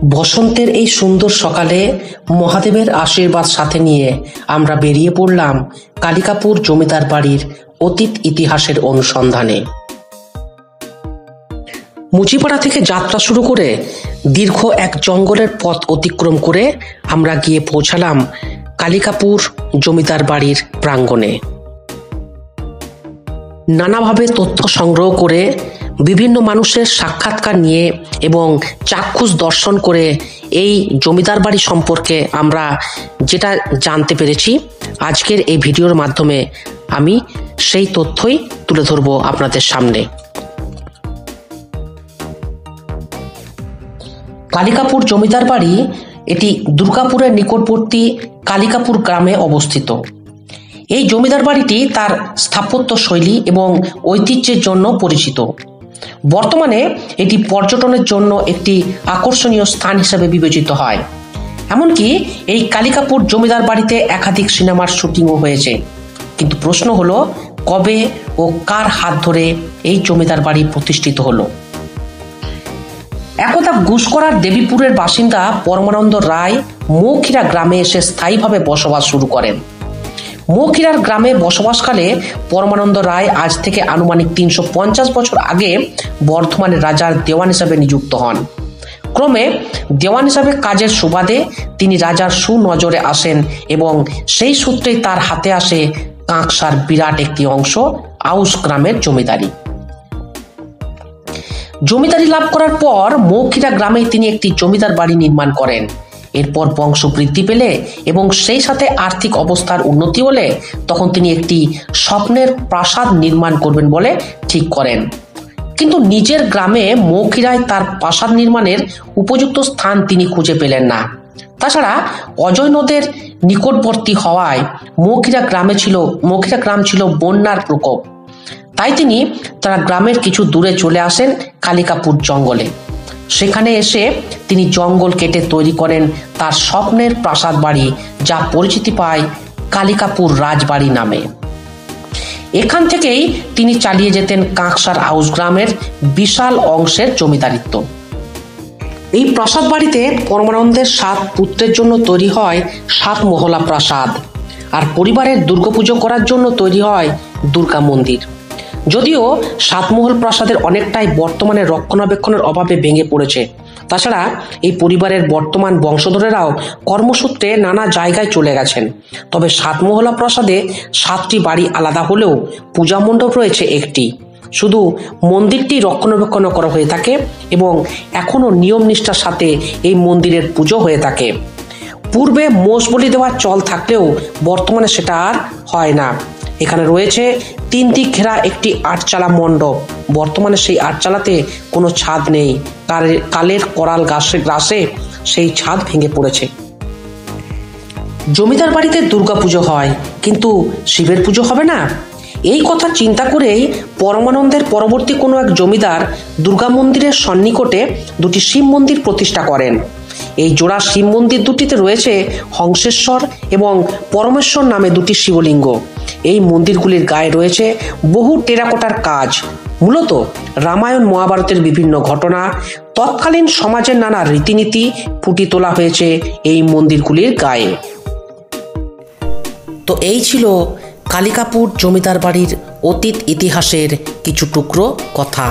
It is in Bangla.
বসন্তের এই সুন্দর সকালে মহাদেবের আশীর্বাদ সাথে নিয়ে আমরা বেরিয়ে পড়লাম কালিকাপুর জমিদার বাড়ির অতীত ইতিহাসের অনুসন্ধানে। মুচিপাড়া থেকে যাত্রা শুরু করে দীর্ঘ এক জঙ্গলের পথ অতিক্রম করে আমরা গিয়ে পৌঁছালাম কালিকাপুর জমিদার বাড়ির প্রাঙ্গণে। নানাভাবে তথ্য সংগ্রহ করে, বিভিন্ন মানুষের সাক্ষাৎকার নিয়ে এবং চাক্ষুষ দর্শন করে এই জমিদার বাড়ি সম্পর্কে আমরা যেটা জানতে পেরেছি, আজকের এই ভিডিওর মাধ্যমে আমি সেই তথ্যই তুলে ধরব আপনাদের সামনে। কালিকাপুর জমিদার বাড়ি এটি দুর্গাপুরের নিকটবর্তী কালিকাপুর গ্রামে অবস্থিত। এই জমিদার বাড়িটি তার স্থাপত্য শৈলী এবং ঐতিহ্যের জন্য পরিচিত। বর্তমানে এটি পর্যটনের জন্য একটি আকর্ষণীয় স্থান হিসেবে বিবেচিত হয়। এমনকি এই কালিকাপুর জমিদার বাড়িতে একাধিক সিনেমার শুটিংও হয়েছে। কিন্তু প্রশ্ন হলো, কবে ও কার হাত ধরে এই জমিদার বাড়ি প্রতিষ্ঠিত হলো? একদা গুসকরার দেবীপুরের বাসিন্দা পরমানন্দ রায় মৌখিরা গ্রামে এসে স্থায়ীভাবে বসবাস শুরু করেন। মৌখিরার গ্রামে বসবাসকালে পরমানন্দ রায় আজ থেকে আনুমানিক 350 বছর আগে বর্ধমানের রাজার দেওয়ান হিসাবে নিযুক্ত হন। ক্রমে দেওয়ান হিসাবে কাজের সুবাদে তিনি রাজার সুনজরে আসেন এবং সেই সূত্রেই তার হাতে আসে কাঁকসার বিরাট একটি অংশ আউশ গ্রামের জমিদারি। জমিদারি লাভ করার পর মৌখিরা গ্রামে তিনি একটি জমিদার বাড়ি নির্মাণ করেন। এরপর বংশ বৃদ্ধি পেলে এবং সেই সাথে আর্থিক অবস্থার উন্নতি হলে তখন তিনি একটি স্বপ্নের প্রাসাদ নির্মাণ করবেন বলে ঠিক করেন। কিন্তু নিজের গ্রামে মৌখিরায় তার প্রাসাদ নির্মাণের উপযুক্ত স্থান তিনি খুঁজে পেলেন না। তাছাড়া অজয় নদের নিকটবর্তী হওয়ায় মৌখিরা গ্রাম ছিল বন্যার প্রকোপ। তাই তিনি তার গ্রামের কিছু দূরে চলে আসেন কালিকাপুর জঙ্গলে। সেখানে এসে তিনি জঙ্গল কেটে তৈরি করেন তার স্বপ্নের প্রাসাদ বাড়ি, যা পরিচিতি পায় কালিকাপুর রাজবাড়ি নামে। এখান থেকেই তিনি চালিয়ে যেতেন কাঁকসার আউশ গ্রামের বিশাল অংশের জমিদারিত্ব। এই প্রাসাদ বাড়িতে পরমানন্দের 7 পুত্রের জন্য তৈরি হয় 7 মহলা প্রাসাদ, আর পরিবারের দুর্গাপুজো করার জন্য তৈরি হয় দুর্গা মন্দির। যদিও 7 মহল প্রাসাদের অনেকটাই বর্তমানে রক্ষণাবেক্ষণের অভাবে ভেঙে পড়েছে। তাছাড়া এই পরিবারের বর্তমান বংশধরেরাও কর্মসূত্রে নানা জায়গায় চলে গেছেন। তবে 7 মহলা প্রাসাদে 7টি বাড়ি আলাদা হলেও পূজা মণ্ডপ রয়েছে একটি। শুধু মন্দিরটি রক্ষণাবেক্ষণ করা হয়ে থাকে এবং এখনো নিয়ম নিষ্ঠার সাথে এই মন্দিরের পুজো হয়ে থাকে। পূর্বে মোষ বলি দেওয়ার চল থাকলেও বর্তমানে সেটা আর হয় না। এখানে রয়েছে 3 দিক ঘেরা একটি 8চালা মণ্ডপ। বর্তমানে সেই 8চালাতে কোনো ছাদ নেই, কালের করাল গ্রাসে সেই ছাদ ভেঙে পড়েছে। জমিদার বাড়িতে দুর্গাপুজো হয়, কিন্তু শিবের পুজো হবে না। এই কথা চিন্তা করেই পরমানন্দের পরবর্তী কোনো এক জমিদার দুর্গা মন্দিরের সন্নিকটে 2টি শিব মন্দির প্রতিষ্ঠা করেন। এই জোড়া শিব মন্দির দুটিতে রয়েছে হংসেশ্বর এবং পরমেশ্বর নামে 2টি শিবলিঙ্গ। এই মন্দিরগুলির গায়ে রয়েছে বহু টেরাকোটার কাজ। মূলত রামায়ণ মহাভারতের বিভিন্ন ঘটনা, তৎকালীন সমাজের নানা রীতিনীতি ফুটিয়ে তোলা হয়েছে এই মন্দিরগুলির গায়ে। তো এই ছিল কালিকাপুর জমিদার বাড়ির অতীত ইতিহাসের কিছু টুকরো কথা।